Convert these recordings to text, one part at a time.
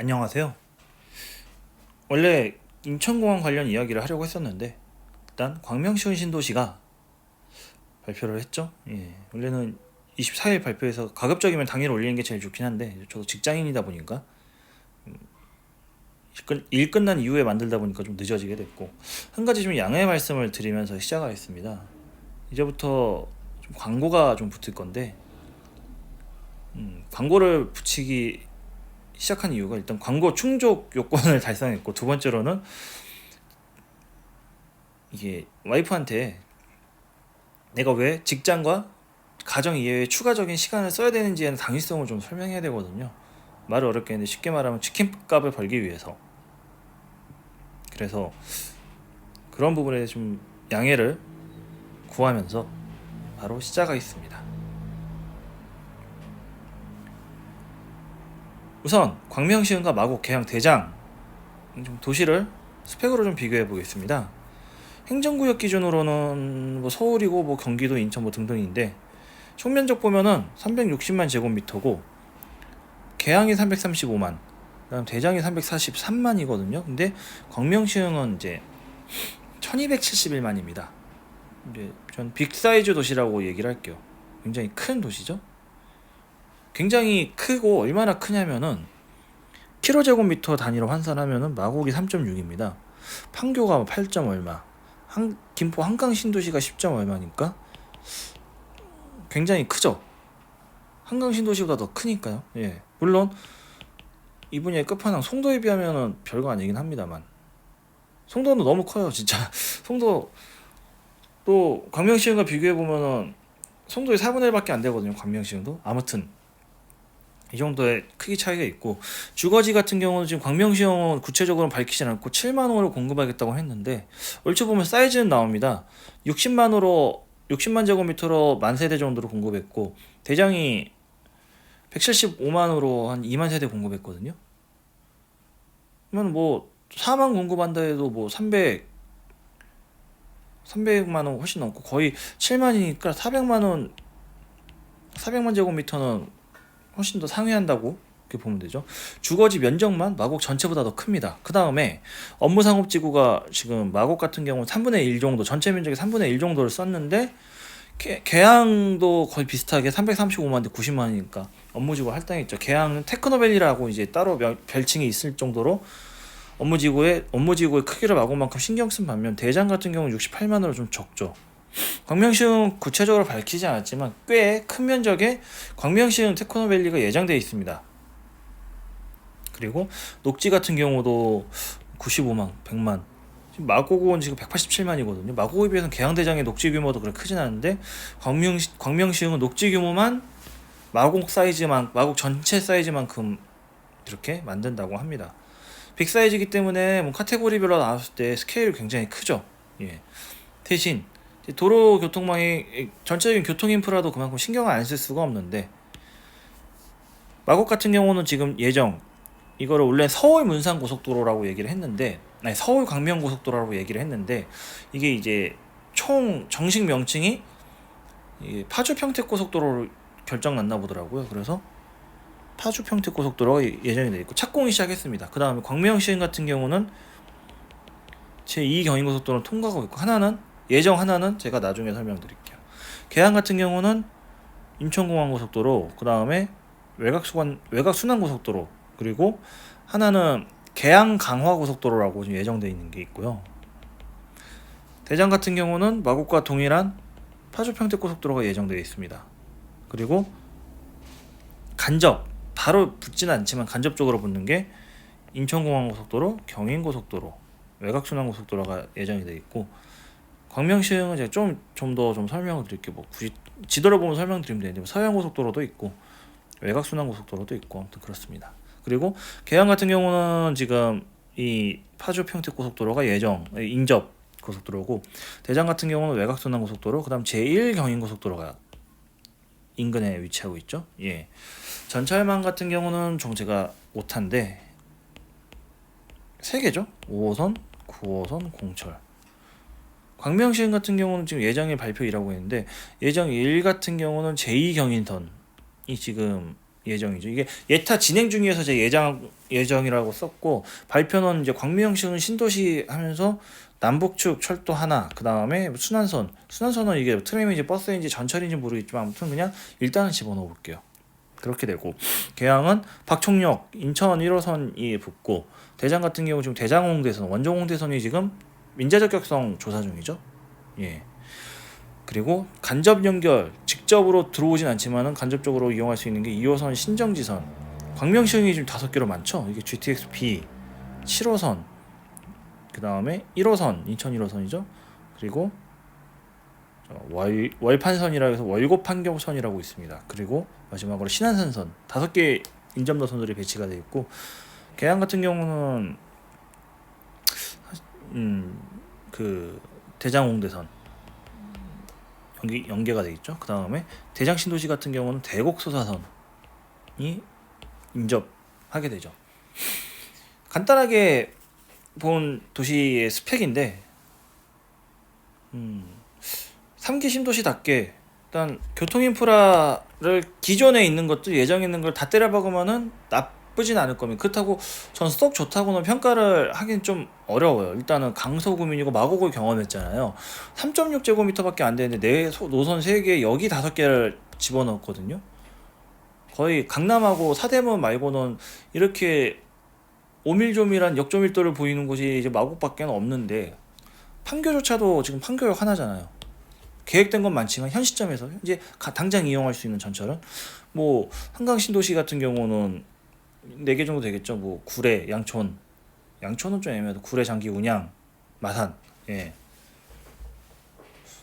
안녕하세요. 원래 인천공항 관련 이야기를 하려고 했었는데 일단 광명시흥 신도시가 발표를 했죠. 원래는 24일 발표해서 가급적이면 당일 올리는 게 제일 좋긴 한데 저도 직장인이다 보니까 일 끝난 이후에 만들다 보니까 좀 늦어지게 됐고, 한 가지 좀 양해 말씀을 드리면서 시작하겠습니다. 이제부터 좀 광고가 좀 붙을 건데, 광고를 붙이기 시작한 이유가 일단 광고 충족 요건을 달성했고, 두 번째로는 이게 와이프한테 내가 왜 직장과 가정 이외에 추가적인 시간을 써야 되는지에는 당위성을 좀 설명해야 되거든요. 말을 어렵게 했는데 쉽게 말하면 치킨값을 벌기 위해서. 그래서 그런 부분에 좀 양해를 구하면서 바로 시작하겠습니다. 우선 광명시흥과 마곡, 계양, 대장 좀 도시를 스펙으로 좀 비교해 보겠습니다. 행정구역 기준으로는 뭐 서울이고 뭐 경기도, 인천 뭐 등등인데, 총면적 보면은 360만 제곱미터고 계양이 335만, 그다음 대장이 343만이거든요. 근데 광명시흥은 이제 1271만입니다. 이제 전 빅사이즈 도시라고 얘기를 할게요. 굉장히 큰 도시죠. 굉장히 크고, 얼마나 크냐면은 킬로제곱미터 단위로 환산하면은 마곡이 3.6입니다. 판교가 8점 얼마, 김포 한강 신도시가 10점 얼마니까 굉장히 크죠. 한강 신도시보다 더 크니까요. 물론 이 분야의 끝판왕 송도에 비하면은 별거 아니긴 합니다만, 송도는 너무 커요, 진짜. 송도 또 광명시흥과 비교해 보면은 송도의 4분의 1밖에 안 되거든요, 광명시흥도. 아무튼 이 정도의 크기 차이가 있고, 주거지 같은 경우는 지금 광명시흥은 구체적으로 밝히진 않고 7만 원으로 공급하겠다고 했는데, 얼추 보면 사이즈는 나옵니다. 60만 제곱미터로 만 세대 정도로 공급했고, 대장이 175만으로 한 2만 세대 공급했거든요. 그러면 뭐 4만 공급한다 해도 뭐 300만 원 훨씬 넘고, 거의 7만이니까 400만 제곱미터는 훨씬 더 상회한다고 이렇게 보면 되죠. 주거지 면적만 마곡 전체보다 더 큽니다. 그 다음에 업무상업지구가 지금 마곡 같은 경우는 3분의 1 정도, 전체 면적의 3분의 1 정도를 썼는데, 계양도 거의 비슷하게 335만인데 90만이니까 업무지구 할당했죠. 계양은 테크노밸리라고 이제 따로 별칭이 있을 정도로 업무지구의 크기를 마곡만큼 신경 쓴 반면, 대장 같은 경우는 68만으로 좀 적죠. 광명시흥 구체적으로 밝히지 않았지만 꽤 큰 면적의 광명시흥 테크노밸리가 예정되어 있습니다. 그리고 녹지 같은 경우도 95만, 100만. 지금 마곡은 지금 187만이거든요. 마곡에 비해서는 계양대장의 녹지 규모도 그렇게 크진 않은데, 광명시흥은 녹지 규모만 마곡 전체 사이즈만큼 이렇게 만든다고 합니다. 빅사이즈이기 때문에 뭐 카테고리별로 나왔을 때 스케일이 굉장히 크죠. 대신 도로 교통망이, 전체적인 교통 인프라도 그만큼 신경을 안 쓸 수가 없는데, 마곡 같은 경우는 지금 이거를 원래 서울 문산 고속도로라고 얘기를 했는데, 아니 서울 광명 고속도로라고 얘기를 했는데, 이게 이제 총 정식 명칭이 파주 평택 고속도로로 결정 났나 보더라고요. 그래서 파주 평택 고속도로가 예정이 돼 있고 착공이 시작했습니다. 그 다음에 광명시흥 같은 경우는 제2 경인고속도로는 통과하고 있고, 하나는 제가 나중에 설명드릴게요. 계양 같은 경우는 인천공항고속도로, 그 다음에 외곽순환고속도로, 그리고 하나는 계양 강화고속도로라고 지금 예정되어 있는 게 있고요. 대장 같은 경우는 마곡과 동일한 파주 평택고속도로가 예정되어 있습니다. 그리고 바로 붙지는 않지만 간접적으로 붙는 게 인천공항고속도로, 경인고속도로, 외곽순환고속도로가 예정이 되어 있고, 광명시흥은 제가 좀 더 설명을 드릴게요. 뭐 굳이 지도를 보면 설명드리면 되는데, 서해안고속도로도 있고 외곽순환고속도로도 있고 아무튼 그렇습니다. 그리고 계양 같은 경우는 지금 이 파주 평택 고속도로가 인접 고속도로고, 대장 같은 경우는 외곽순환고속도로, 그다음 제1 경인고속도로가 인근에 위치하고 있죠. 전철망 같은 경우는 제가 5탄인데 3개죠. 5호선, 9호선, 공철. 광명시흥 같은 경우는 지금 예정일 발표이라고 했는데, 예정 1 같은 경우는 제2 경인선이 지금 예정이죠. 이게 예타 진행 중이어서 제 예정이라고 썼고, 발표는 이제 광명시흥 신도시 하면서 남북측 철도 하나, 그 다음에 순환선은 이게 트램인지 버스인지 전철인지 모르겠지만 아무튼 그냥 일단은 집어넣어 볼게요. 그렇게 되고, 개항은 박총역 인천 1호선이 붙고, 대장 같은 경우 지금 대장홍대선, 원종홍대선이 지금 민자적격성 조사 중이죠. 예. 그리고 간접 연결, 직접으로 들어오진 않지만은 간접적으로 이용할 수 있는 게 2호선 신정지선. 광명시흥이 지금 5개로 많죠. 이게 GTX-B, 7호선, 그 다음에 1호선, 인천 1호선이죠. 그리고 월판선이라고 해서 월곡판교선이라고 있습니다. 그리고 마지막으로 신안산선, 5개 인접 노선들이 배치가 되어 있고, 개항 같은 경우는 그 대장홍대선 연계가 되어 있죠. 그 다음에 대장 신도시 같은 경우는 대곡소사선이 인접하게 되죠. 간단하게 본 도시의 스펙인데, 3기 신도시답게 일단 교통 인프라를 기존에 있는 것도 예정에 있는 걸 다 때려박으면은 나쁘진 않을 겁니다. 그렇다고 전 썩 좋다고는 평가를 하긴 좀 어려워요. 일단은 강서구민이고 마곡을 경험했잖아요. 3.6제곱미터밖에 안 되는데 노선 3개, 여기 5개를 집어넣었거든요. 거의 강남하고 사대문 말고는 이렇게 오밀조밀한 역조밀도를 보이는 곳이 이제 마곡밖에 없는데, 판교조차도 지금 판교역 하나잖아요. 계획된 건 많지만 현 시점에서 이제 당장 이용할 수 있는 전철은 뭐 한강 신도시 같은 경우는 4개 정도 되겠죠. 뭐 구례, 양촌은 좀 애매해도 구례, 장기, 운양, 마산. 예.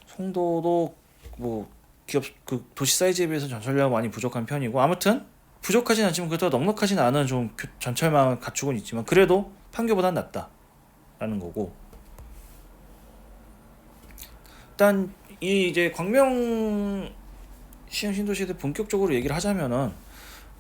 송도도 뭐 기업 그 도시 사이즈에 비해서 전철량 많이 부족한 편이고, 아무튼 부족하진 않지만 그렇다고 넉넉하진 않은 좀 전철망을 갖추고는 있지만 그래도 판교보단 낫다라는 거고. 일단 이 이제 광명 시흥 신도시에 대해 본격적으로 얘기를 하자면은,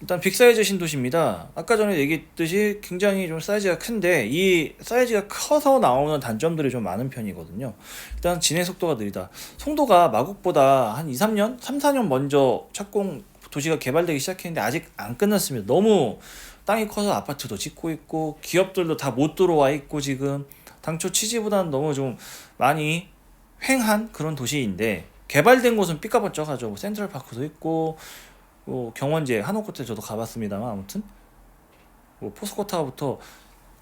일단 빅사이즈 신도시입니다. 아까 전에 얘기했듯이 굉장히 좀 사이즈가 큰데, 이 사이즈가 커서 나오는 단점들이 좀 많은 편이거든요. 일단 진행 속도가 느리다. 송도가 마곡보다 한 3, 4년 먼저 착공 도시가 개발되기 시작했는데 아직 안 끝났습니다. 너무 땅이 커서 아파트도 짓고 있고 기업들도 다 못 들어와 있고, 지금 당초 취지보다는 너무 좀 많이 횡한 그런 도시인데, 개발된 곳은 삐까번쩍하죠. 뭐 센트럴파크도 있고, 뭐 경원제, 한옥호텔 저도 가봤습니다만, 아무튼 뭐 포스코타워부터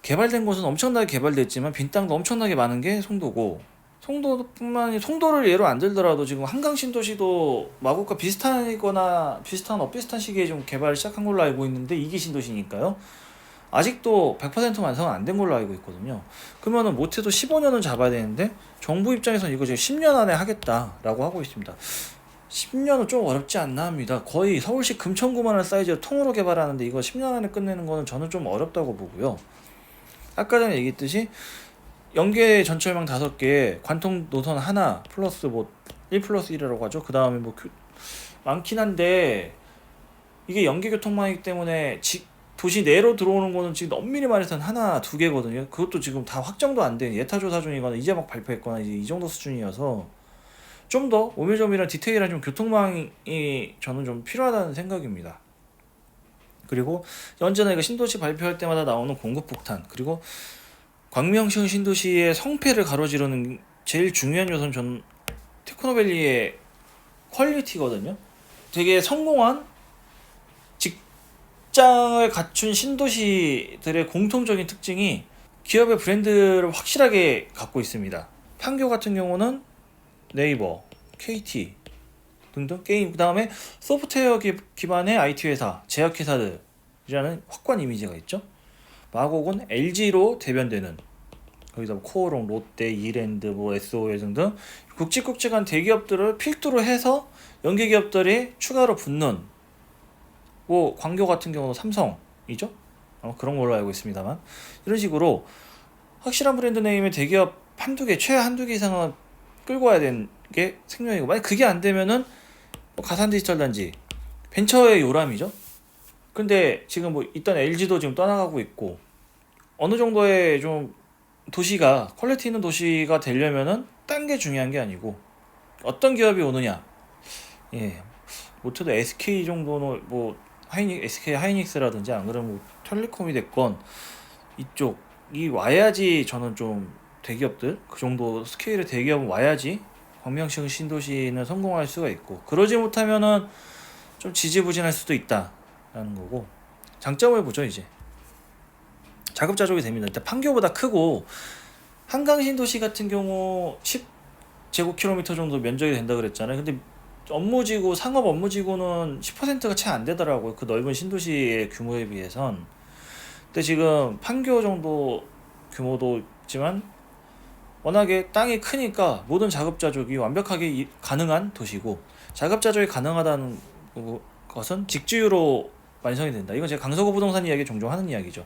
개발된 곳은 엄청나게 개발됐지만 빈 땅도 엄청나게 많은 게 송도고, 송도를 예로 안 들더라도 지금 한강 신도시도 마곡과 비슷하거나 비슷한 시기에 좀 개발을 시작한 걸로 알고 있는데, 2기 신도시니까요. 아직도 100% 완성은 안 된 걸로 알고 있거든요. 그러면은 못해도 15년은 잡아야 되는데, 정부 입장에서는 이거 지금 10년 안에 하겠다라고 하고 있습니다. 10년은 좀 어렵지 않나 합니다. 거의 서울시 금천구만한 사이즈로 통으로 개발하는데 이거 10년 안에 끝내는 거는 저는 좀 어렵다고 보고요. 아까 전에 얘기했듯이 연계 전철망 5개, 관통 노선 하나 플러스 뭐 1+1이라고 하죠. 그 다음에 뭐 많긴 한데, 이게 연계 교통망이기 때문에 도시 내로 들어오는 거는 지금 엄밀히 말해서는 하나, 2개거든요. 그것도 지금 다 확정도 안 된 예타 조사 중이거나 이제 막 발표했거나 이제 이 정도 수준이어서 좀 더 오밀조밀한 디테일한 좀 교통망이 저는 좀 필요하다는 생각입니다. 그리고 언제나 이거 신도시 발표할 때마다 나오는 공급폭탄, 그리고 광명시흥 신도시의 성패를 가로지르는 제일 중요한 요소는 전 테크노밸리의 퀄리티거든요. 되게 성공한 직장을 갖춘 신도시들의 공통적인 특징이 기업의 브랜드를 확실하게 갖고 있습니다. 판교 같은 경우는 네이버, KT 등등 게임, 그 다음에 소프트웨어 기반의 IT 회사, 제약회사들이라는 확고한 이미지가 있죠. 마곡은 LG로 대변되는, 거기다 뭐 코오롱, 롯데, 이랜드, 뭐 SOL 등등 굵직굵직한 대기업들을 필두로 해서 연계 기업들이 추가로 붙는, 뭐 광교 같은 경우는 삼성이죠. 그런 걸로 알고 있습니다만, 이런 식으로 확실한 브랜드 네임의 대기업 최하 한두 개 이상은 끌고 와야 되는 게 생명이고, 만약 그게 안 되면은 뭐 가산 디지털 단지, 벤처의 요람이죠. 근데 지금 뭐 일단 LG도 지금 떠나가고 있고, 어느 정도의 좀 도시가 퀄리티 있는 도시가 되려면은 딴 게 중요한 게 아니고 어떤 기업이 오느냐. 예, 못해도 SK 정도는 뭐 SK 하이닉스라든지 안 그러면 뭐 텔레콤이 됐건 이쪽이 와야지. 저는 좀 대기업들 그 정도 스케일의 대기업은 와야지 광명시흥 신도시는 성공할 수가 있고, 그러지 못하면은 좀 지지부진할 수도 있다라는 거고. 장점을 보죠. 이제 자급자족이 됩니다. 일단 판교보다 크고, 한강 신도시 같은 경우 10제곱킬로미터 정도 면적이 된다 그랬잖아요. 근데 업무지구, 상업 업무지구는 10%가 채 안 되더라고요. 그 넓은 신도시의 규모에 비해선. 근데 지금 판교 정도 규모도 있지만 워낙에 땅이 크니까 모든 자급자족이 완벽하게 가능한 도시고, 자급자족이 가능하다는 것은 직주유로 완성이 된다. 이건 제가 강서구 부동산 이야기 종종 하는 이야기죠.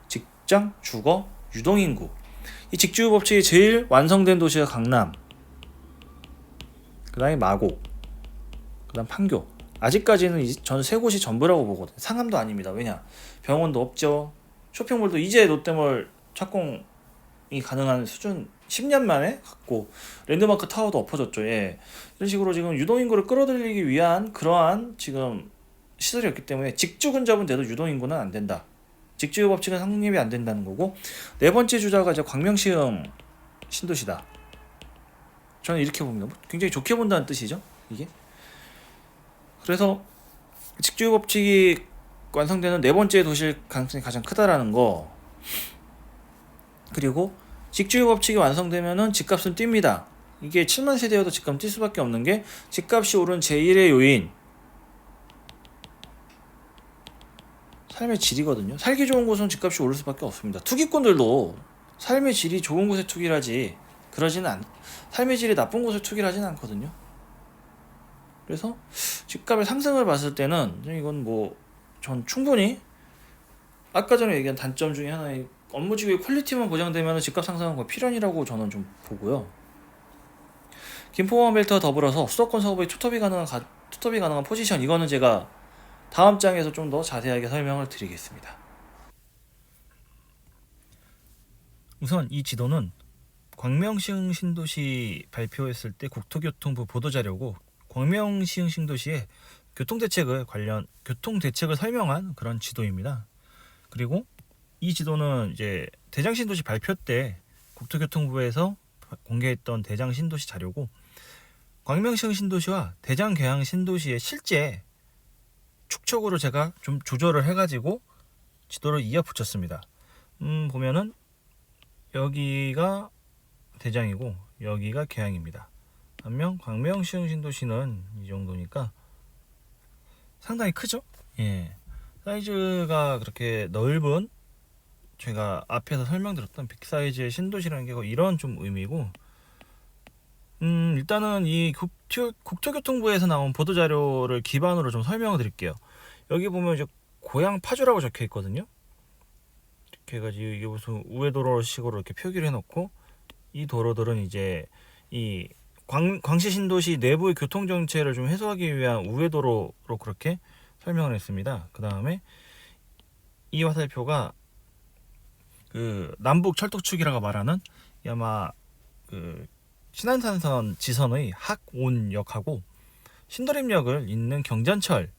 직장, 주거, 유동인구. 이 직주유 법칙이 제일 완성된 도시가 강남, 그 다음에 마곡, 그 다음 판교. 아직까지는 저는 세 곳이 전부라고 보거든요. 상암도 아닙니다. 왜냐? 병원도 없죠. 쇼핑몰도 이제 롯데몰 착공이 가능한 수준 10년 만에 갖고, 랜드마크 타워도 엎어졌죠. 예. 이런 식으로 지금 유동인구를 끌어들이기 위한 그러한 지금 시설이었기 때문에 직주 근접은 돼도 유동인구는 안 된다. 직주유 법칙은 성립이 안 된다는 거고, 네 번째 주자가 이제 광명시흥 신도시다. 저는 이렇게 봅니다. 굉장히 좋게 본다는 뜻이죠, 이게. 그래서 직주유 법칙이 완성되는 네 번째 도시일 가능성이 가장 크다라는 거. 그리고 직주유 법칙이 완성되면은 집값은 뜁니다. 이게 7만 세대여도 집값 뛸 수밖에 없는 게, 집값이 오른 제1의 요인 삶의 질이거든요. 살기 좋은 곳은 집값이 오를 수밖에 없습니다. 투기꾼들도 삶의 질이 좋은 곳에 투기를 하지, 삶의 질이 나쁜 곳에 투기를 하진 않거든요. 그래서 집값의 상승을 봤을 때는 이건 뭐 전 충분히 아까 전에 얘기한 단점 중에 하나의 업무지구의 퀄리티만 보장되면 집값 상승은 거의 필연이라고 저는 좀 보고요. 김포공항 벨트와 더불어서 수도권 사업의 투톱이 가능한 포지션, 이거는 제가 다음 장에서 좀 더 자세하게 설명을 드리겠습니다. 우선 이 지도는 광명시흥 신도시 발표했을 때 국토교통부 보도자료고, 광명시흥 신도시의 교통대책을 설명한 그런 지도입니다. 그리고 이 지도는 이제 대장신도시 발표 때 국토교통부에서 공개했던 대장신도시 자료고, 광명시흥 신도시와 대장계양 신도시의 실제 축척으로 제가 좀 조절을 해가지고 지도를 이어 붙였습니다. 보면은 여기가 대장이고 여기가 계양입니다. 반면 광명시흥 신도시는 이 정도니까 상당히 크죠? 예. 사이즈가 그렇게 넓은, 제가 앞에서 설명드렸던 빅사이즈의 신도시라는 게 이런 좀 의미고, 일단은 이 국토교통부에서 나온 보도자료를 기반으로 좀 설명을 드릴게요. 여기 보면 이제 고양 파주라고 적혀 있거든요. 이렇게 해가지고 이게 무슨 우회도로식으로 이렇게 표기를 해놓고, 이 도로들은 이제 이 광시 신도시 내부의 교통 정체를 좀 해소하기 위한 우회도로로 그렇게 설명을 했습니다. 그 다음에 이 화살표가 그 남북 철도축이라고 말하는 아마 그 신안산선 지선의 학온역하고 신도림역을 잇는 경전철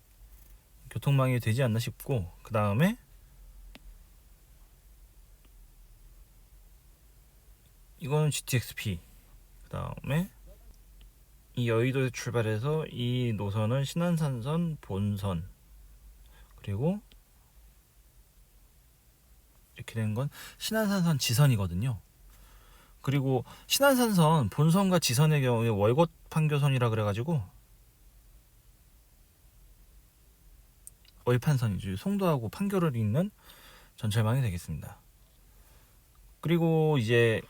교통망이 되지 않나 싶고, 그 다음에 이거는 GTX-P, 그 다음에 이 여의도에서 출발해서 이 노선은 신안산선 본선, 그리고 이렇게 된 건 신안산선 지선이거든요. 그리고 신안산선 본선과 지선의 경우에 월곶 판교선이라 그래가지고 월판선이죠. 송도하고 판교를 잇는 전철망이 되겠습니다. 그리고 이제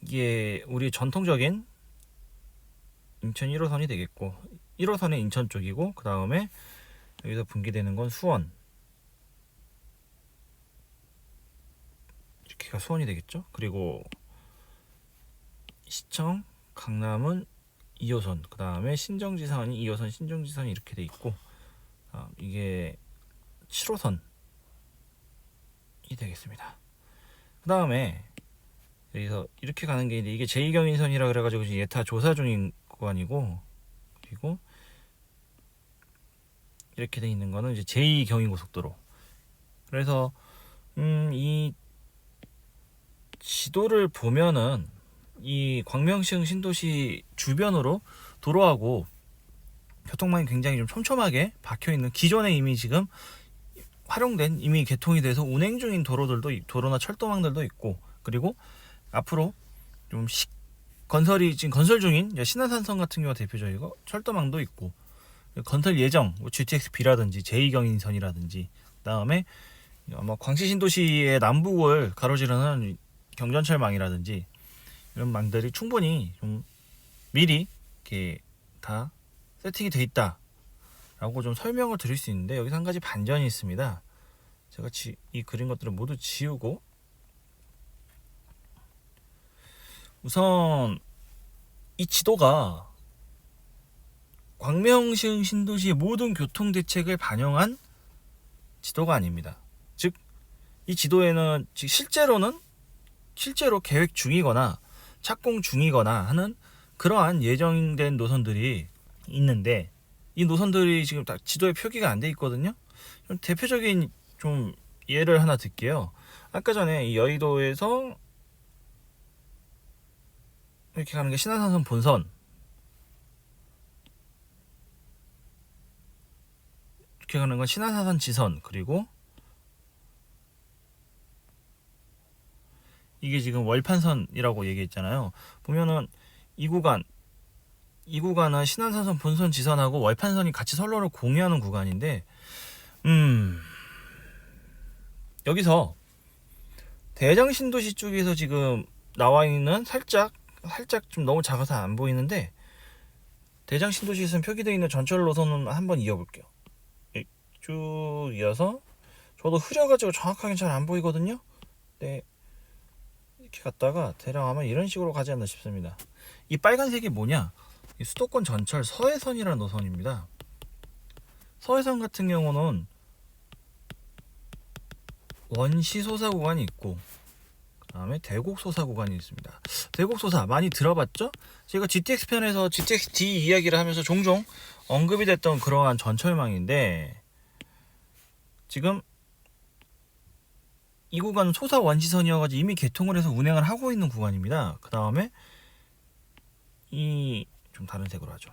이게 우리 전통적인 인천 1호선이 되겠고, 1호선은 인천 쪽이고, 그 다음에 여기서 분기되는 건 수원, 이렇게가 수원이 되겠죠. 그리고 시청 강남은 2호선, 그 다음에 신정지선이 2호선 신정지선이 이렇게 돼 있고, 이게 7호선이 되겠습니다. 그 다음에 여기서 이렇게 가는 게 이게 제2 경인선이라 그래가지고 예타 조사 중인 구간이고, 그리고 이렇게 돼 있는 거는 이제 제2경인고속도로. 그래서 이 지도를 보면은 이 광명시흥 신도시 주변으로 도로하고 교통망이 굉장히 좀 촘촘하게 박혀 있는, 기존에 이미 지금 활용된, 이미 개통이 돼서 운행 중인 도로나 철도망들도 있고, 그리고 앞으로 좀 건설이 지금 건설 중인 신안산선 같은 경우가 대표적이고, 철도망도 있고, 건설 예정 GTX-B라든지 제2경인선이라든지, 그다음에 아마 광시 신도시의 남북을 가로지르는 경전철망이라든지 이런 망들이 충분히 좀 미리 이렇게 다 세팅이 돼 있다라고 좀 설명을 드릴 수 있는데, 여기서 한 가지 반전이 있습니다. 제가 이 그린 것들을 모두 지우고, 우선 이 지도가 광명시흥 신도시의 모든 교통 대책을 반영한 지도가 아닙니다. 즉, 이 지도에는 실제로 계획 중이거나 착공 중이거나 하는 그러한 예정된 노선들이 있는데, 이 노선들이 지금 다 지도에 표기가 안 돼 있거든요. 좀 대표적인 좀 예를 하나 들게요. 아까 전에 이 여의도에서 이렇게 가는 게 신안산선 본선, 이렇게 가는 건 신안산선 지선, 그리고 이게 지금 월판선이라고 얘기했잖아요. 보면은 이 구간은 신안산선 본선 지선하고 월판선이 같이 선로를 공유하는 구간인데, 여기서 대장신도시 쪽에서 지금 나와 있는, 살짝 좀 너무 작아서 안 보이는데, 대장신도시에서 표기되어 있는 전철 노선은 한번 이어볼게요. 쭉 이어서, 저도 흐려가지고 정확하게 잘 안 보이거든요. 네, 이렇게 갔다가 대략 아마 이런 식으로 가지 않나 싶습니다. 이 빨간색이 뭐냐? 이 수도권 전철 서해선이라는 노선입니다. 서해선 같은 경우는 원시 소사 구간이 있고, 그 다음에 대곡 소사 구간이 있습니다. 대곡 소사 많이 들어봤죠? 제가 GTX 편에서 GTX-D 이야기를 하면서 종종 언급이 됐던 그러한 전철망인데, 지금 이 구간은 소사 원시선이어가지고 이미 개통을 해서 운행을 하고 있는 구간입니다. 그 다음에 좀 다른 색으로 하죠.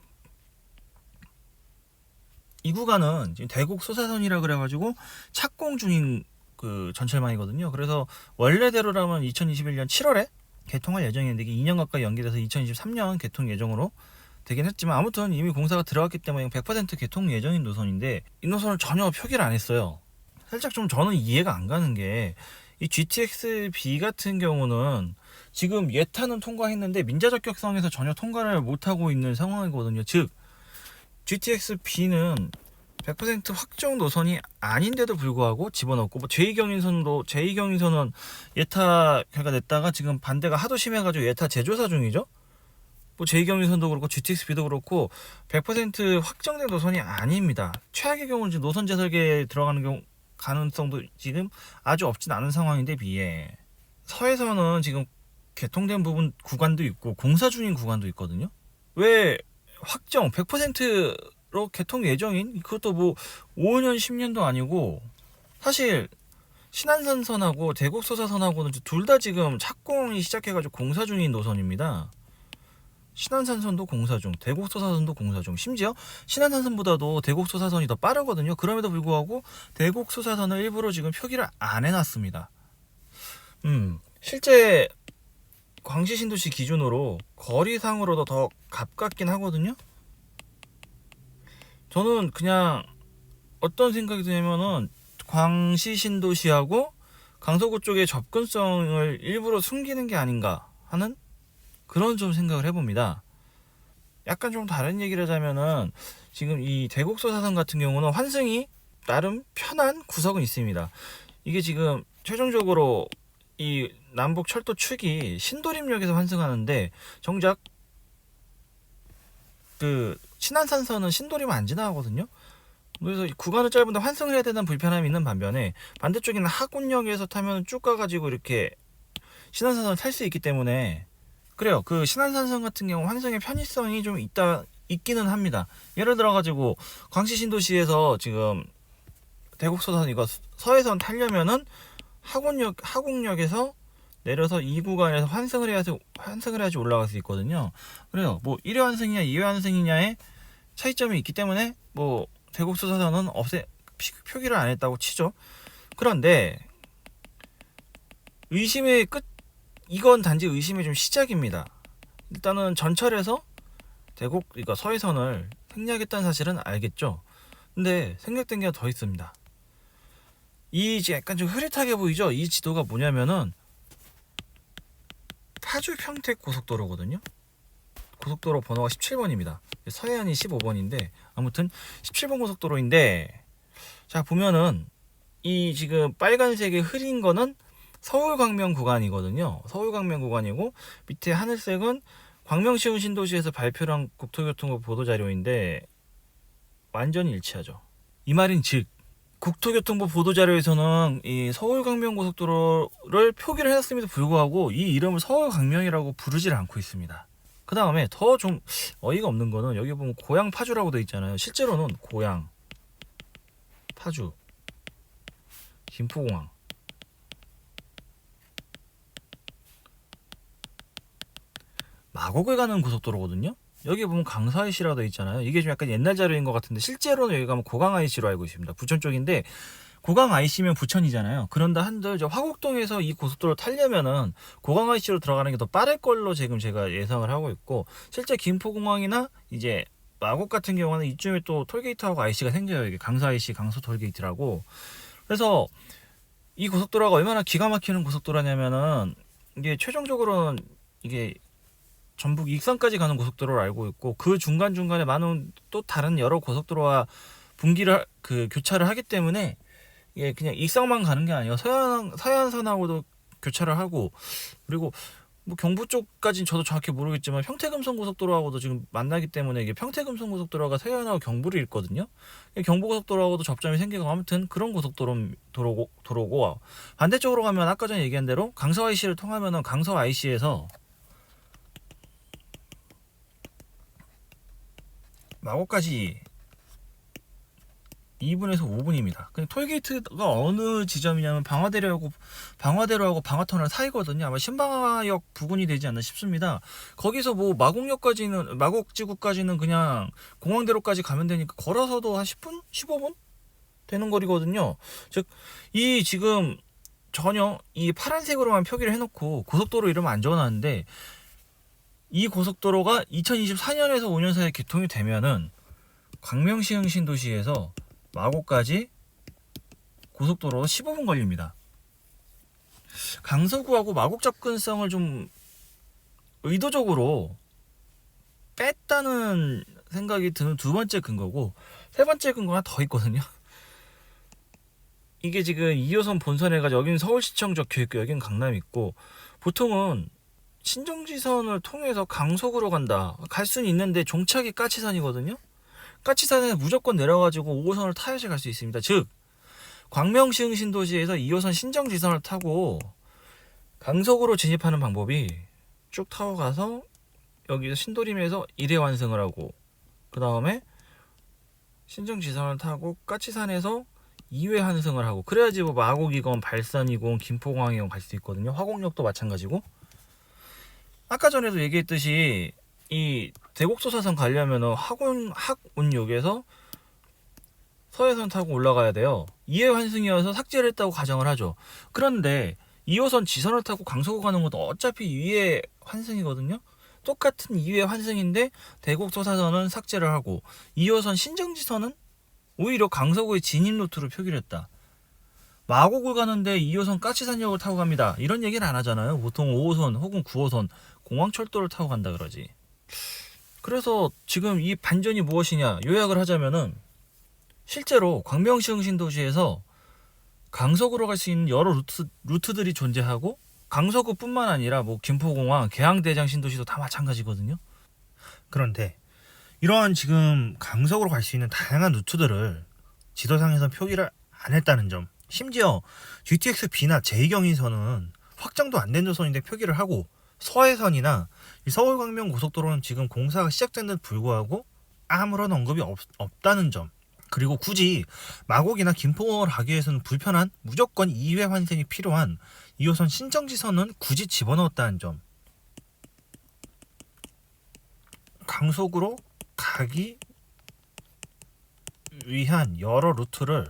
이 구간은 지금 대곡 소사선이라 그래가지고 착공 중인 그 전철망이거든요. 그래서 원래대로라면 2021년 7월에 개통할 예정이었는데, 이게 2년 가까이 연기돼서 2023년 개통 예정으로 되긴 했지만, 아무튼 이미 공사가 들어갔기 때문에 100% 개통 예정인 노선인데, 이 노선을 전혀 표기를 안 했어요. 살짝 좀 저는 이해가 안 가는 게, 이 GTX-B 같은 경우는 지금 예타는 통과했는데 민자적 격성에서 전혀 통과를 못하고 있는 상황이거든요. 즉, GTX-B는 100% 확정 노선이 아닌데도 불구하고 집어넣고, 뭐 제2경인선은 예타 결과 냈다가 지금 반대가 하도 심해가지고 예타 재조사 중이죠. 뭐 제2경인선도 그렇고 GTX-B도 그렇고 100% 확정된 노선이 아닙니다. 최악의 경우는 지금 노선 재설계에 들어가는 경우 가능성도 지금 아주 없진 않은 상황인데 비해, 서해선은 지금 개통된 구간도 있고 공사 중인 구간도 있거든요. 왜 확정 100%로 개통 예정인, 그것도 뭐 5년 10년도 아니고, 사실 신안산선하고 대곡소사선하고는 둘 다 지금 착공이 시작해가지고 공사 중인 노선입니다. 신안산선도 공사 중, 대곡소사선도 공사 중, 심지어 신안산선보다도 대곡소사선이 더 빠르거든요. 그럼에도 불구하고 대곡소사선을 일부러 지금 표기를 안 해놨습니다. 실제 광시신도시 기준으로 거리상으로도 더 가깝긴 하거든요. 저는 그냥 어떤 생각이 드냐면은, 광시신도시하고 강서구 쪽의 접근성을 일부러 숨기는 게 아닌가 하는 그런 좀 생각을 해봅니다. 약간 좀 다른 얘기를 하자면은, 지금 이 대곡소사선 같은 경우는 환승이 나름 편한 구석은 있습니다. 이게 지금 최종적으로 이 남북 철도 축이 신도림역에서 환승하는데, 정작 그 신안산선은 신도림 안 지나가거든요. 그래서 구간은 짧은데 환승을 해야 되는 불편함이 있는 반면에, 반대쪽에는 하군역에서 타면 쭉 가가지고 이렇게 신안산선을 탈 수 있기 때문에, 그래요. 그 신안산선 같은 경우 환승의 편의성이 좀 있다 있기는 합니다. 예를 들어 가지고 광시 신도시에서 지금 대곡소선 이거 서해선 타려면은 하곡역에서 내려서 이 구간에서 환승을 해야지 올라갈 수 있거든요. 그래요. 뭐 1회 환승이냐 2회 환승이냐의 차이점이 있기 때문에 뭐 대곡소선은 표기를 안 했다고 치죠. 그런데 의심의 끝, 이건 단지 의심의 좀 시작입니다. 일단은 전철에서 그러니까 서해선을 생략했다는 사실은 알겠죠. 근데 생략된 게 더 있습니다. 이 약간 좀 흐릿하게 보이죠. 이 지도가 뭐냐면은 파주 평택 고속도로거든요. 고속도로 번호가 17번입니다. 서해안이 15번인데 아무튼 17번 고속도로인데, 자 보면은 이 지금 빨간색에 흐린 거는 서울 광명 구간이거든요. 서울 광명 구간이고 밑에 하늘색은 광명시흥 신도시에서 발표한 국토교통부 보도자료인데 완전히 일치하죠. 이 말인 즉 국토교통부 보도자료에서는 이 서울 광명 고속도로를 표기를 해놨음에도 불구하고 이 이름을 서울 광명이라고 부르질 않고 있습니다. 그 다음에 더 좀 어이가 없는 거는 여기 보면 고양 파주라고 되어 있잖아요. 실제로는 고양, 파주, 김포공항, 마곡을 가는 고속도로거든요. 여기 보면 강서IC라고 되어 있잖아요. 이게 좀 약간 옛날 자료인 것 같은데 실제로는 여기 가면 고강IC로 알고 있습니다. 부천 쪽인데 고강IC면 부천이잖아요. 그런다 한들 이제 화곡동에서 이 고속도로를 타려면은 고강IC로 들어가는 게 더 빠를 걸로 지금 제가 예상을 하고 있고, 실제 김포공항이나 이제 마곡 같은 경우는 이쯤에 또 톨게이트하고 IC가 생겨요. 이게 강서IC, 강서 톨게이트라고. 그래서 이 고속도로가 얼마나 기가 막히는 고속도로냐면은 이게 최종적으로는 이게 전북 익산까지 가는 고속도로를 알고 있고, 그 중간중간에 많은 또 다른 여러 고속도로와 분기를 교차를 하기 때문에 이게 그냥 익산만 가는 게 아니라 서해안선하고도 교차를 하고, 그리고 뭐 경부 쪽까지는 저도 정확히 모르겠지만 평택음성 고속도로하고도 지금 만나기 때문에 이게 평택음성 고속도로가 서해안하고 경부를 잇거든요. 경부고속도로하고도 접점이 생기고, 아무튼 그런 도로고 반대쪽으로 가면 아까 전에 얘기한 대로 강서 IC를 통하면은 강서 IC에서 마곡까지 2분에서 5분입니다. 근데 톨게이트가 어느 지점이냐면 방화대로하고 방화터널 사이거든요. 아마 신방화역 부근이 되지 않나 싶습니다. 거기서 뭐 마곡지구까지는 그냥 공항대로까지 가면 되니까 걸어서도 한 10분? 15분? 되는 거리거든요. 즉, 이 지금 전혀 이 파란색으로만 표기를 해놓고 고속도로 이름 안 적어놨는데, 이 고속도로가 2024년에서 5년 사이에 개통이 되면은 광명시흥 신도시에서 마곡까지 고속도로 15분 걸립니다. 강서구하고 마곡 접근성을 좀 의도적으로 뺐다는 생각이 드는 두 번째 근거고, 세 번째 근거가 더 있거든요. 이게 지금 2호선 본선해가지고 여기는 서울시청 적혀있고 여기는 강남 있고, 보통은 신정지선을 통해서 강속으로 간다. 갈 수는 있는데 종착이 까치산이거든요. 까치산에 무조건 내려가지고 5호선을 타야지 갈 수 있습니다. 즉 광명시흥 신도시에서 2호선 신정지선을 타고 강속으로 진입하는 방법이 쭉 타고 가서 여기서 신도림에서 1회 완승을 하고, 그 다음에 신정지선을 타고 까치산에서 2회 환승을 하고, 그래야지 뭐 마곡이건 발산이건 김포공항이건 갈 수 있거든요. 화곡역도 마찬가지고. 아까 전에도 얘기했듯이 이 대곡소사선 가려면 학운역에서 서해선 타고 올라가야 돼요. 2회 환승이어서 삭제를 했다고 가정을 하죠. 그런데 2호선 지선을 타고 강서구 가는 것도 어차피 2회 환승이거든요. 똑같은 2회 환승인데 대곡소사선은 삭제를 하고 2호선 신정지선은 오히려 강서구의 진입 루트로 표기를 했다. 마곡을 가는데 2호선 까치산역을 타고 갑니다. 이런 얘기를 안 하잖아요. 보통 5호선 혹은 9호선 공항철도를 타고 간다 그러지. 그래서 지금 이 반전이 무엇이냐 요약을 하자면은, 실제로 광명시흥 신도시에서 강서구로 갈 수 있는 여러 루트들이 존재하고, 강서구뿐만 아니라 뭐 김포공항, 계양대장 신도시도 다 마찬가지거든요. 그런데 이러한 지금 강서구로 갈 수 있는 다양한 루트들을 지도상에서 표기를 안 했다는 점, 심지어 GTX-B나 제2경인선은 확정도 안 된 노선인데 표기를 하고, 서해선이나 서울광명 고속도로는 지금 공사가 시작된 데 불구하고 아무런 언급이 없다는 점, 그리고 굳이 마곡이나 김포공항을 가기 위해서는 불편한 무조건 2회 환승이 필요한 2호선 신정지선은 굳이 집어넣었다는 점, 강속으로 가기 위한 여러 루트를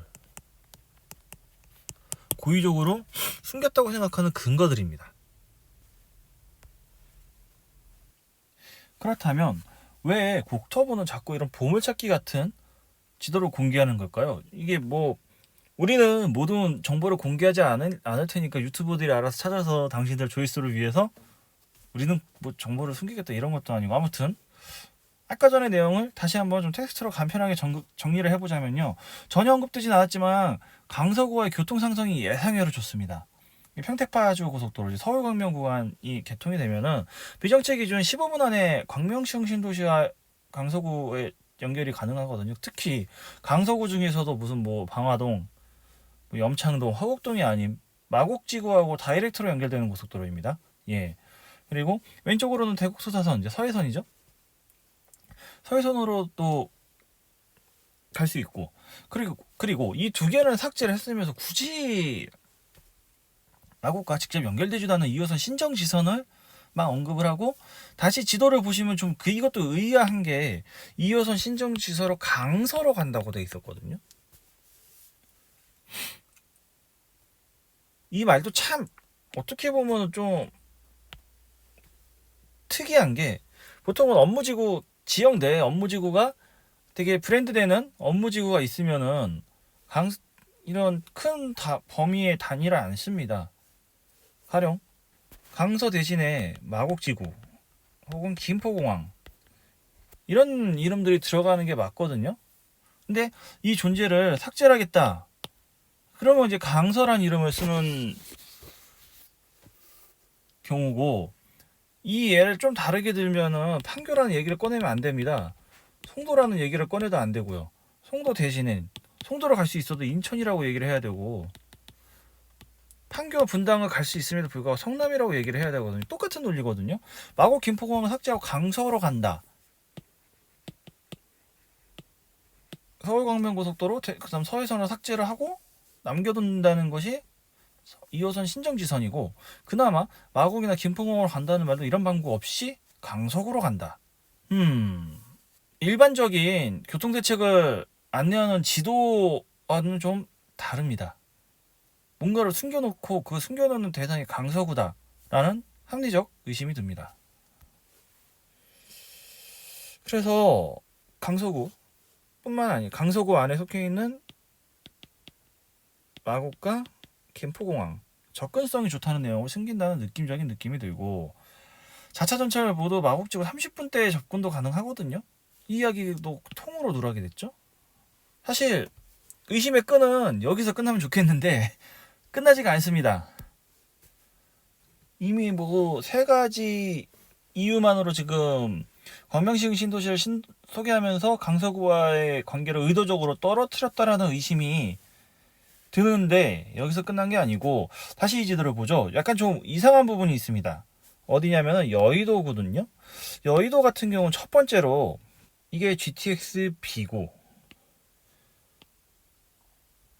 고의적으로 숨겼다고 생각하는 근거들입니다. 그렇다면 왜 국토부는 자꾸 이런 보물찾기 같은 지도를 공개하는 걸까요? 이게 뭐 우리는 모든 정보를 공개하지 않을 테니까 유튜버들이 알아서 찾아서 당신들 조회수를 위해서 우리는 뭐 정보를 숨기겠다 이런 것도 아니고, 아무튼 아까 전의 내용을 다시 한번 좀 텍스트로 간편하게 정리를 해보자면요. 전혀 언급되진 않았지만 강서구와의 교통 상승이 예상외로 좋습니다. 평택파주 고속도로 서울 광명 구간이 개통이 되면은 비정체 기준 15분 안에 광명시흥 신도시와 강서구의 연결이 가능하거든요. 특히 강서구 중에서도 무슨 뭐 방화동, 뭐 염창동, 화곡동이 아닌 마곡지구하고 다이렉트로 연결되는 고속도로입니다. 예. 그리고 왼쪽으로는 대곡 소사선, 이제 서해선이죠. 서해선으로 또 갈 수 있고, 그리고 이 두 개를 삭제를 했으면서 굳이 마곡과 직접 연결되지도 않은 2호선 신정지선을 막 언급을 하고, 다시 지도를 보시면 좀 이것도 의아한 게 2호선 신정지선으로 강서로 간다고 돼 있었거든요. 이 말도 참 어떻게 보면 좀 특이한 게, 보통은 업무지구 지역 내 업무지구가 되게 브랜드되는 업무지구가 있으면은 이런 큰 범위의 단위를 안 씁니다. 가령 강서 대신에 마곡지구 혹은 김포공항 이런 이름들이 들어가는 게 맞거든요. 근데 이 존재를 삭제를 하겠다 그러면 이제 강서란 이름을 쓰는 경우고, 이 예를 좀 다르게 들면은 판교라는 얘기를 꺼내면 안 됩니다. 송도라는 얘기를 꺼내도 안 되고요. 송도 대신에 송도로 갈 수 있어도 인천이라고 얘기를 해야 되고, 판교 분당을 갈 수 있음에도 불구하고 성남이라고 얘기를 해야 되거든요. 똑같은 논리거든요. 마곡 김포공항을 삭제하고 강서로 간다. 서울 광명고속도로 그다음 서해선을 삭제를 하고 남겨둔다는 것이 2호선 신정지선이고, 그나마 마곡이나 김포공항으로 간다는 말도 이런 방구 없이 강서구로 간다. 일반적인 교통대책을 안내하는 지도와는 좀 다릅니다. 뭔가를 숨겨놓고 그 숨겨놓는 대상이 강서구다라는 합리적 의심이 듭니다. 그래서 강서구 뿐만 아니라 강서구 안에 속해 있는 마곡과 김포공항 접근성이 좋다는 내용을 숨긴다는 느낌적인 느낌이 들고, 자차 전철 모두 마곡지구 30분대 접근도 가능하거든요. 이 이야기도 통으로 누락이 됐죠. 사실 의심의 끈은 여기서 끝나면 좋겠는데 끝나지가 않습니다. 이미 뭐 세 가지 이유만으로 지금 광명시흥 신도시를 소개하면서 강서구와의 관계를 의도적으로 떨어뜨렸다라는 의심이 드는데, 여기서 끝난 게 아니고 다시 이 지도를 보죠. 약간 좀 이상한 부분이 있습니다. 어디냐면은 여의도거든요. 여의도 같은 경우는 첫 번째로 이게 GTX B고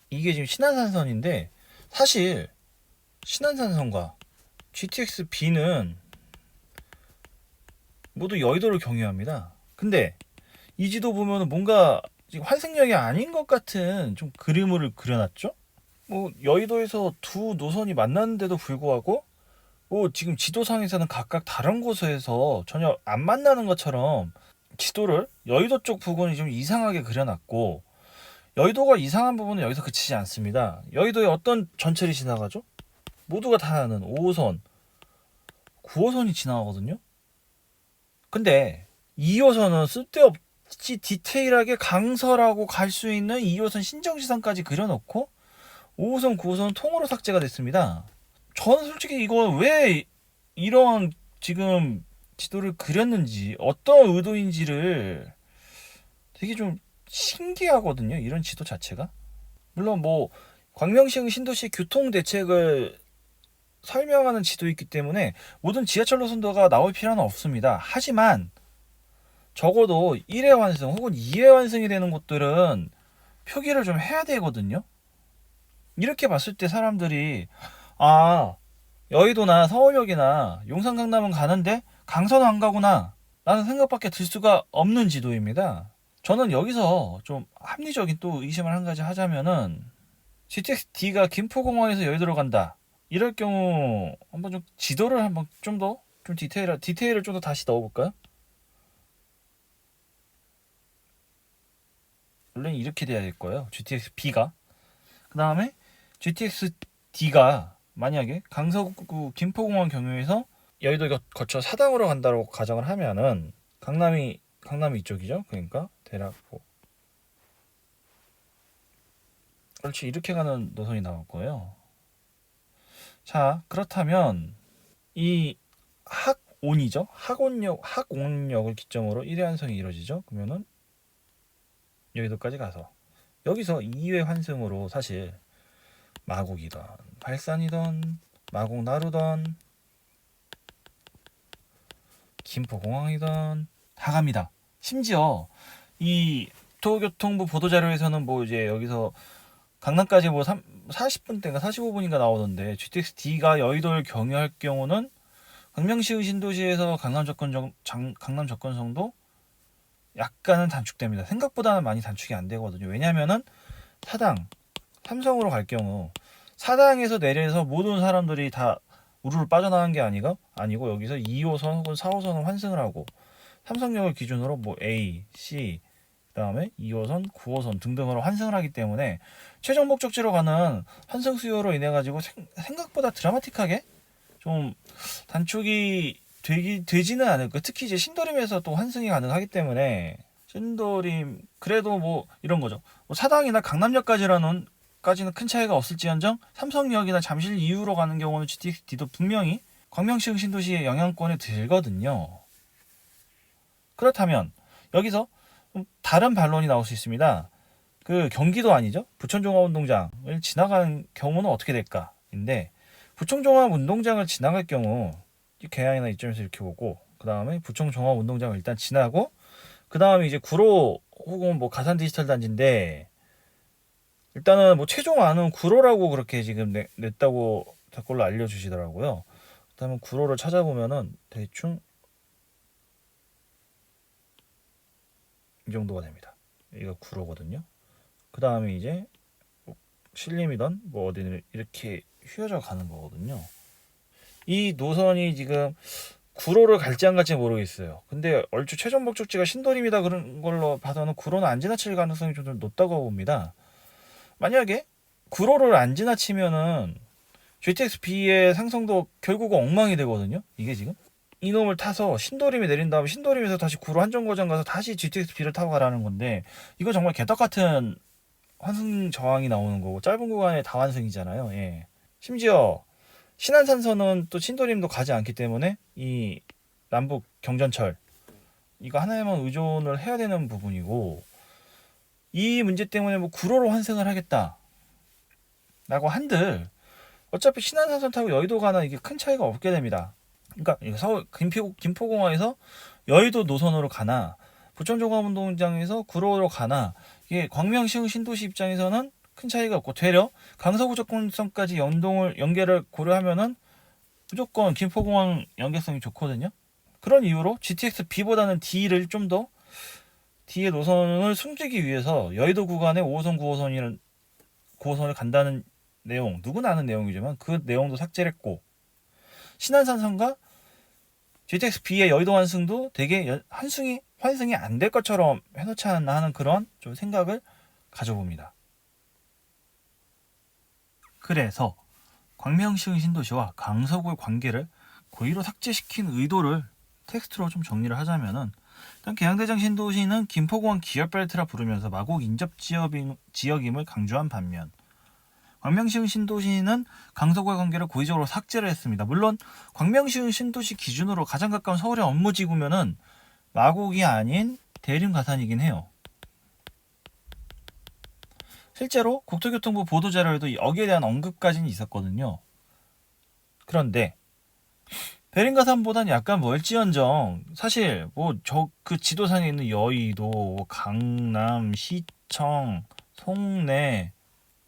이게 지금 신안산선인데, 사실 신안산선과 GTX B는 모두 여의도를 경유합니다. 근데 이 지도 보면 뭔가 지금 환승역이 아닌 것 같은 좀 그림을 그려놨죠. 뭐 여의도에서 두 노선이 만났는데도 불구하고 뭐 지금 지도상에서는 각각 다른 곳에서 전혀 안 만나는 것처럼 지도를 여의도 쪽 부분이 좀 이상하게 그려놨고, 여의도가 이상한 부분은 여기서 그치지 않습니다. 여의도에 어떤 전철이 지나가죠? 모두가 다 아는 5호선, 9호선이 지나가거든요. 근데 2호선은 쓸데없이 디테일하게 강서라고 갈 수 있는 2호선 신정지선까지 그려놓고 5호선, 9호선은 통으로 삭제가 됐습니다. 저는 솔직히 이거 왜 이런 지금 지도를 그렸는지, 어떤 의도인지를 되게 좀 신기하거든요. 이런 지도 자체가. 물론 뭐 광명시흥 신도시 교통 대책을 설명하는 지도이기 때문에 모든 지하철 노선도가 나올 필요는 없습니다. 하지만 적어도 1회 환승 혹은 2회 환승이 되는 곳들은 표기를 좀 해야 되거든요. 이렇게 봤을 때 사람들이 아, 여의도나 서울역이나 용산 강남은 가는데 강서는 안 가구나 라는 생각밖에 들 수가 없는 지도입니다. 저는 여기서 좀 합리적인 또 의심을 한 가지 하자면은 GTX-D가 김포공항에서 여의도로 간다. 이럴 경우 한번 좀 지도를 한번 좀 더 좀 디테일을 좀 더 다시 넣어볼까요? 원래 이렇게 돼야 될 거예요. GTX-B가. 그 다음에 GTX-D가 만약에 강서구 김포공항 경유에서 여의도 거쳐 사당으로 간다고 가정을 하면은 강남이 이쪽이죠. 그러니까 대략 뭐 그렇지 이렇게 가는 노선이 나올 거예요. 자 그렇다면 이 학온역을 기점으로 1회 환승이 이루어지죠. 그러면은 여의도까지 가서 여기서 2회 환승으로 사실 마곡이던 발산이던 마곡 나루던 김포공항이던 다 갑니다. 심지어 이 도교통부 보도자료에서는 뭐 이제 여기서 강남까지 뭐 40분대인가 45분인가 나오던데 GTX-D가 여의도를 경유할 경우는 광명시 신도시에서 강남 접근성도 약간은 단축됩니다. 생각보다는 많이 단축이 안 되거든요. 왜냐면은 삼성으로 갈 경우 사당에서 내려서 모든 사람들이 다 우르르 빠져나간 게 아니고 여기서 2호선 혹은 4호선을 환승을 하고 삼성역을 기준으로 뭐 A, C, 그다음에 2호선, 9호선 등등으로 환승을 하기 때문에 최종 목적지로 가는 환승 수요로 인해 가지고 생각보다 드라마틱하게 좀 단축이 되지는 않을 거예요. 특히 이제 신도림에서 또 환승이 가능하기 때문에 신도림 그래도 뭐 이런 거죠. 뭐 사당이나 강남역까지는 큰 차이가 없을지언정 삼성역이나 잠실 이후로 가는 경우는 GTX-D도 분명히 광명시 신도시의 영향권에 들거든요. 그렇다면 여기서 좀 다른 반론이 나올 수 있습니다. 그 경기도 아니죠? 부천종합운동장을 지나가는 경우는 어떻게 될까? 인데 부천종합운동장을 지나갈 경우 계양이나 이점에서 이렇게 오고 그 다음에 부천종합운동장을 일단 지나고 그 다음에 이제 구로 혹은 뭐 가산 디지털 단지인데 일단은 뭐 최종 안은 구로라고 그렇게 지금 냈다고 댓글로 알려주시더라고요. 그다음에 구로를 찾아보면은 대충 이 정도가 됩니다. 이거 구로거든요. 그 다음에 이제 신림이던 뭐 어디는 이렇게 휘어져 가는 거거든요. 이 노선이 지금 구로를 갈지 안 갈지 모르겠어요. 근데 얼추 최종 목적지가 신도림이다 그런 걸로 봐서는 구로는 안 지나칠 가능성이 좀 높다고 봅니다. 만약에 구로를 안 지나치면은 GTX-B의 상승도 결국은 엉망이 되거든요. 이게 지금 이놈을 타서 신도림에 내린 다음에 신도림에서 다시 구로 한정거장 가서 다시 GTX-B를 타고 가라는 건데 이거 정말 개떡같은 환승 저항이 나오는 거고 짧은 구간에 다 환승이잖아요. 예. 심지어 신안산선은 또 신도림도 가지 않기 때문에 이 남북 경전철 이거 하나에만 의존을 해야 되는 부분이고 이 문제 때문에 뭐 구로로 환승을 하겠다 라고 한들 어차피 신안산선 타고 여의도 가나 이게 큰 차이가 없게 됩니다. 그러니까 서울 김포공항에서 여의도 노선으로 가나 부천종합운동장에서 구로로 가나 이게 광명시 신도시 입장에서는 큰 차이가 없고 되려 강서구 접근성까지 연계를 고려하면은 무조건 김포공항 연계성이 좋거든요. 그런 이유로 GTX-B보다는 D를 좀 더 D의 노선을 숨기기 위해서 여의도 구간에 5호선, 9호선을 간다는 내용, 누구나 아는 내용이지만 그 내용도 삭제를 했고 신안산선과 GTX-B의 여의도 환승도 되게 환승이 안 될 것처럼 해놓지 않나 하는 그런 좀 생각을 가져봅니다. 그래서 광명시 신도시와 강서구의 관계를 고의로 삭제시킨 의도를 텍스트로 좀 정리를 하자면은 일단 계양대장 신도시는 김포공항 기업벨트라 부르면서 마곡 인접 지역임을 강조한 반면 광명시 신도시는 강서구의 관계를 고의적으로 삭제를 했습니다. 물론 광명시 신도시 기준으로 가장 가까운 서울의 업무지구면은 마곡이 아닌 대림 가산이긴 해요. 실제로 국토교통부 보도자료에도 여기에 대한 언급까지는 있었거든요. 그런데 베링가산보다는 약간 멀지언정 사실 뭐 저 그 지도상에 있는 여의도, 강남, 시청, 송내,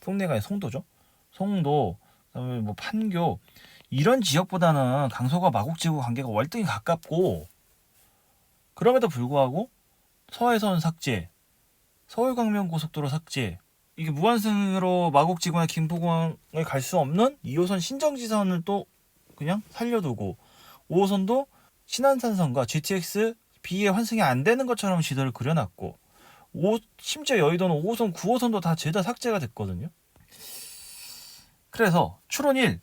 송내가 아니라 송도죠. 송도, 그다음에 뭐 판교 이런 지역보다는 강서구와 마곡지구 관계가 월등히 가깝고 그럼에도 불구하고 서해선 삭제, 서울광명고속도로 삭제 이게 무한승으로 마곡지구나 김포공항을 갈 수 없는 2호선 신정지선을 또 그냥 살려두고 5호선도 신안산선과 GTX B에 환승이 안 되는 것처럼 지도를 그려놨고 심지어 여의도는 5호선, 9호선도 다 죄다 삭제가 됐거든요. 그래서 추론 1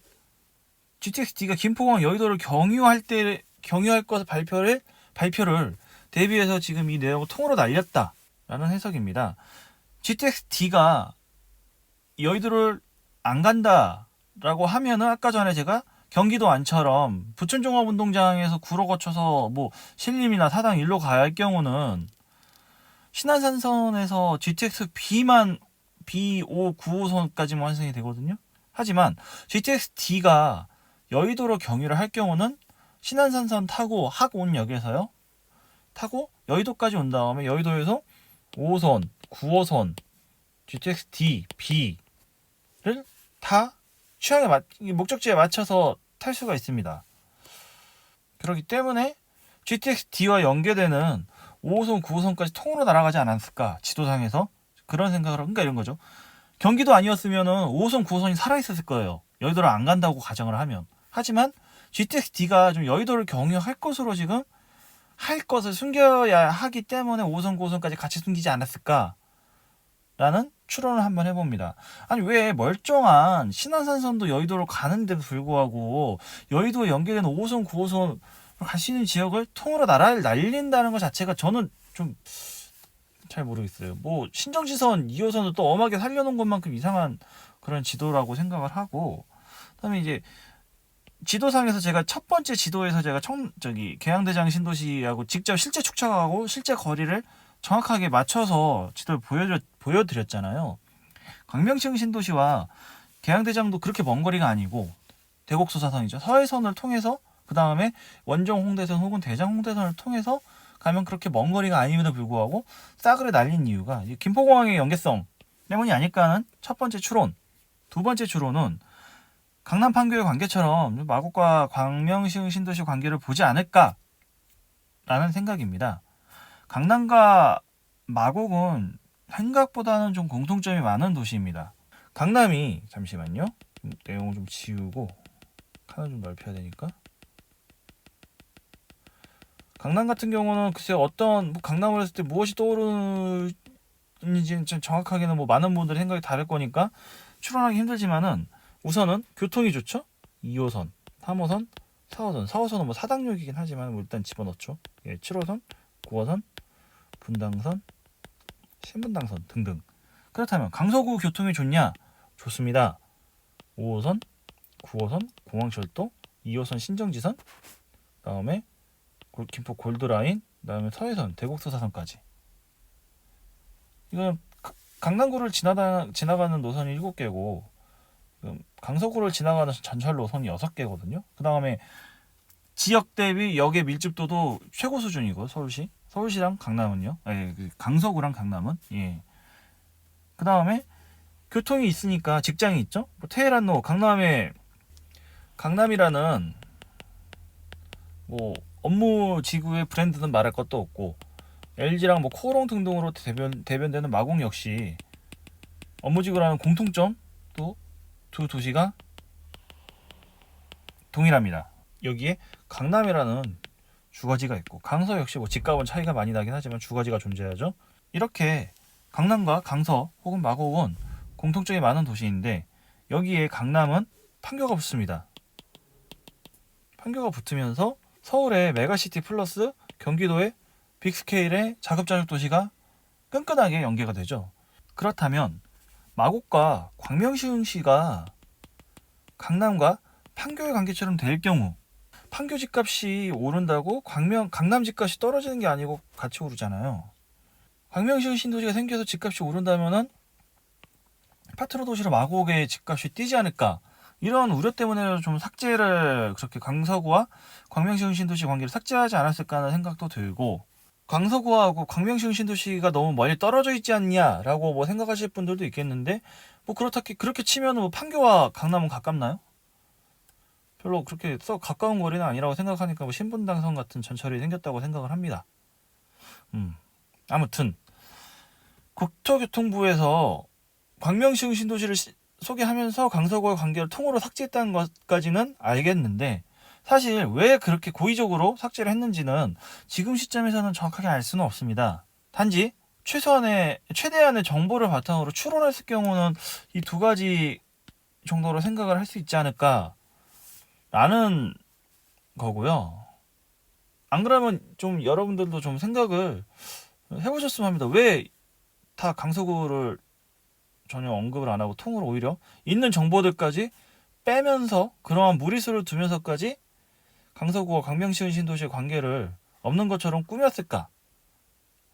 GTX-D가 김포공항 여의도를 경유할 것 발표를 대비해서 지금 이 내용을 통으로 날렸다라는 해석입니다. GTX-D가 여의도를 안 간다라고 하면은 아까 전에 제가 경기도 안처럼 부천종합운동장에서 구로 거쳐서 뭐 신림이나 사당 일로 갈 경우는 신안산선에서 GTX B만 B5, 9호선까지만 완성이 되거든요. 하지만 GTX D가 여의도로 경유를 할 경우는 신안산선 타고 학온역에서요. 타고 여의도까지 온 다음에 여의도에서 5호선, 9호선, GTX D, B를 다 목적지에 맞춰서 탈 수가 있습니다. 그렇기 때문에 GTX D와 연계되는 5호선, 9호선까지 통으로 날아가지 않았을까 지도상에서 그런 생각을 그러니까 이런 거죠. 경기도 아니었으면은 5호선, 9호선이 살아있었을 거예요. 여의도를 안 간다고 가정을 하면. 하지만 GTX D가 좀 여의도를 경유할 것으로 지금 할 것을 숨겨야 하기 때문에 5호선, 9호선까지 같이 숨기지 않았을까? 라는 추론을 한번 해봅니다. 아니 왜 멀쩡한 신안산선도 여의도로 가는데도 불구하고 여의도에 연계된 5호선, 9호선 갈 수 있는 지역을 통으로 날린다는 것 자체가 저는 좀 잘 모르겠어요. 뭐 신정지선 2호선을 또 엄하게 살려놓은 것만큼 이상한 그런 지도라고 생각을 하고 그다음에 이제 지도상에서 제가 첫 번째 지도에서 제가 계양대장 신도시하고 직접 실제 축척하고 실제 거리를 정확하게 맞춰서 지도를 보여드렸잖아요. 광명시흥 신도시와 계양대장도 그렇게 먼 거리가 아니고 대곡소사선이죠. 서해선을 통해서 그 다음에 원정 홍대선 혹은 대장 홍대선을 통해서 가면 그렇게 먼 거리가 아님에도 불구하고 싸그리 날린 이유가 김포공항의 연계성 때문이 아닐까 하는 첫 번째 추론. 두 번째 추론은 강남 판교의 관계처럼 마곡과 광명시흥 신도시 관계를 보지 않을까라는 생각입니다. 강남과 마곡은 생각보다는 좀 공통점이 많은 도시입니다. 강남이 잠시만요. 내용을 좀 지우고 칸을 좀 넓혀야 되니까. 강남 같은 경우는 글쎄 강남을 했을 때 무엇이 떠오르는지 좀 정확하게는 뭐 많은 분들의 생각이 다를 거니까 추론하기 힘들지만은 우선은 교통이 좋죠. 2호선, 3호선, 4호선. 4호선은 뭐 사당역이긴 하지만 뭐 일단 집어넣죠. 7호선, 9호선, 분당선, 신분당선 등등. 그렇다면 강서구 교통이 좋냐? 좋습니다. 5호선, 9호선, 공항철도, 2호선 신정지선, 그다음에 김포 골드라인, 그다음에 서해선, 대곡소사선까지. 이건 강남구를 지나가는 노선이 7개고 강서구를 지나가는 전철 노선이 6개거든요. 그 다음에 지역 대비 역의 밀집도도 최고 수준이고 서울시랑 강남은요. 강서구랑 강남은 그 다음에 교통이 있으니까 직장이 있죠. 뭐 테헤란로 강남이라는 뭐 업무 지구의 브랜드는 말할 것도 없고 LG랑 뭐 코오롱 등등으로 대변되는 마곡 역시 업무지구라는 공통점도 두 도시가 동일합니다. 여기에 강남이라는 주거지가 있고 강서 역시 뭐 집값은 차이가 많이 나긴 하지만 주거지가 존재하죠. 이렇게 강남과 강서 혹은 마곡은 공통점이 많은 도시인데 여기에 강남은 판교가 붙습니다. 판교가 붙으면서 서울의 메가시티 플러스 경기도의 빅스케일의 자급자족 도시가 끈끈하게 연계가 되죠. 그렇다면 마곡과 광명시흥시가 강남과 판교의 관계처럼 될 경우 판교 집값이 오른다고 강남 집값이 떨어지는 게 아니고 같이 오르잖아요. 광명시흥 신도시가 생겨서 집값이 오른다면은 파트너 도시로 마곡의 집값이 뛰지 않을까 이런 우려 때문에 좀 삭제를 그렇게 강서구와 광명시흥 신도시 관계를 삭제하지 않았을까 하는 생각도 들고, 강서구하고 광명시흥 신도시가 너무 멀리 떨어져 있지 않냐라고 뭐 생각하실 분들도 있겠는데, 뭐 그렇게 치면 뭐 판교와 강남은 가깝나요? 별로 그렇게 썩 가까운 거리는 아니라고 생각하니까 뭐 신분당선 같은 전철이 생겼다고 생각을 합니다. 아무튼 국토교통부에서 광명시흥 신도시를 소개하면서 강서구와 관계를 통으로 삭제했다는 것까지는 알겠는데, 사실 왜 그렇게 고의적으로 삭제를 했는지는 지금 시점에서는 정확하게 알 수는 없습니다. 단지 최대한의 정보를 바탕으로 추론했을 경우는 이 두 가지 정도로 생각을 할 수 있지 않을까 라는 거고요. 안 그러면 좀 여러분들도 좀 생각을 해보셨으면 합니다. 왜 다 강서구를 전혀 언급을 안 하고 통으로 오히려 있는 정보들까지 빼면서 그러한 무리수를 두면서까지 강서구와 광명시흥 신도시의 관계를 없는 것처럼 꾸몄을까?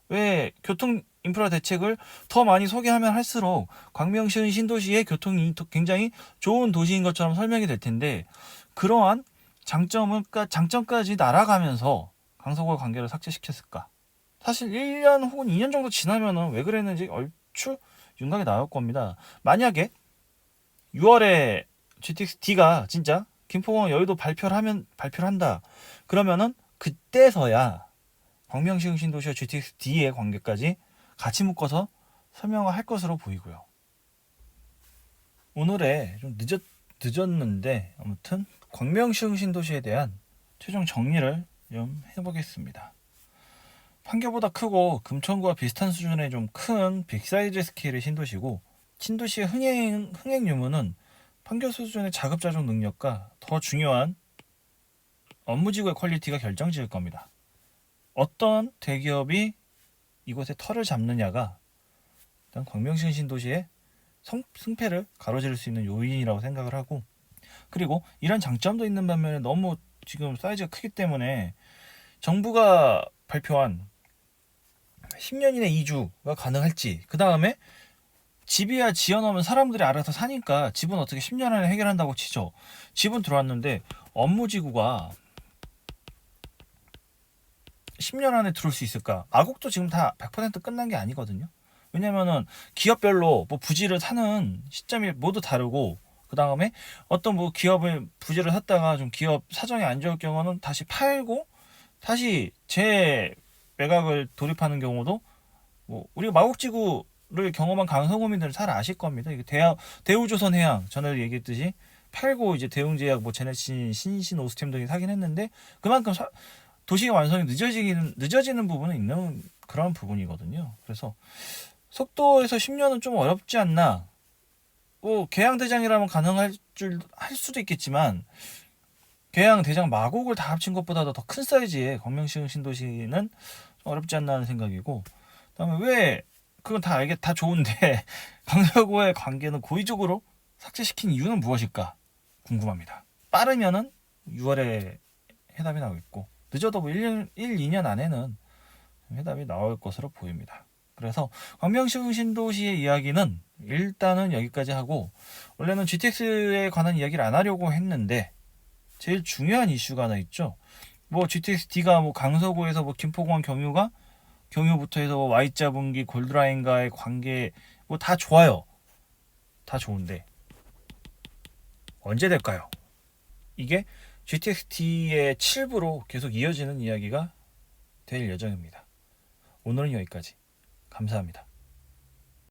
왜 교통 인프라 대책을 더 많이 소개하면 할수록 광명시흥 신도시의 교통이 굉장히 좋은 도시인 것처럼 설명이 될 텐데, 그러한 장점까지 날아가면서 강서구와 관계를 삭제시켰을까? 사실 1년 혹은 2년 정도 지나면은 왜 그랬는지 얼추 윤곽이 나올 겁니다. 만약에 6월에 GTX-D가 진짜 김포공항 여의도 발표를 한다. 그러면은 그때서야 광명시흥 신도시와 GTX-D의 관계까지 같이 묶어서 설명을 할 것으로 보이고요. 오늘에 좀 늦었는데 아무튼 광명시흥 신도시에 대한 최종 정리를 좀 해보겠습니다. 판교보다 크고 금천구와 비슷한 수준의 좀 큰 빅사이즈 스케일의 신도시고, 신도시의 흥행 유무는 판교 수준의 자급자족 능력과 더 중요한 업무지구의 퀄리티가 결정지을 겁니다. 어떤 대기업이 이곳에 털을 잡느냐가 일단 광명시흥 신도시의 승패를 가로지를 수 있는 요인이라고 생각을 하고, 그리고 이런 장점도 있는 반면에 너무 지금 사이즈가 크기 때문에 정부가 발표한 10년 이내 이주가 가능할지, 그 다음에 집이야 지어놓으면 사람들이 알아서 사니까 집은 어떻게 10년 안에 해결한다고 치죠. 집은 들어왔는데 업무지구가 10년 안에 들어올 수 있을까? 마곡도 지금 다 100% 끝난 게 아니거든요. 왜냐면은 기업별로 뭐 부지를 사는 시점이 모두 다르고, 그 다음에 어떤 뭐 기업을 부지를 샀다가 좀 기업 사정이 안 좋을 경우는 다시 팔고 다시 재매각을 돌입하는 경우도, 뭐 우리가 마곡지구를 경험한 강서구민들은 잘 아실 겁니다. 이게 대우조선해양 전에도 얘기했듯이 팔고 이제 대웅제약, 뭐 제네신, 신신오스템 등이 사긴 했는데, 그만큼 도시의 완성이 늦어지는 부분은 있는 그런 부분이거든요. 그래서 속도에서 10년은 좀 어렵지 않나. 뭐 계양대장이라면 할 수도 있겠지만, 계양대장 마곡을 다 합친 것보다도 더 큰 사이즈의 광명시흥 신도시는 좀 어렵지 않나 하는 생각이고, 그다음에 왜 그건 다 좋은데 강서구와의 관계는 고의적으로 삭제시킨 이유는 무엇일까 궁금합니다. 빠르면은 6월에 해답이 나오겠고, 늦어도 뭐 1, 2년 안에는 해답이 나올 것으로 보입니다. 그래서 광명시흥 신도시의 이야기는 일단은 여기까지 하고, 원래는 GTX에 관한 이야기를 안 하려고 했는데 제일 중요한 이슈가 하나 있죠. 뭐 GTX-D가 뭐 강서구에서 뭐 김포공항 경유부터 해서 뭐 Y자 분기 골드라인과의 관계 뭐 다 좋아요. 다 좋은데 언제 될까요? 이게 GTX-D의 7부로 계속 이어지는 이야기가 될 예정입니다. 오늘은 여기까지. 감사합니다.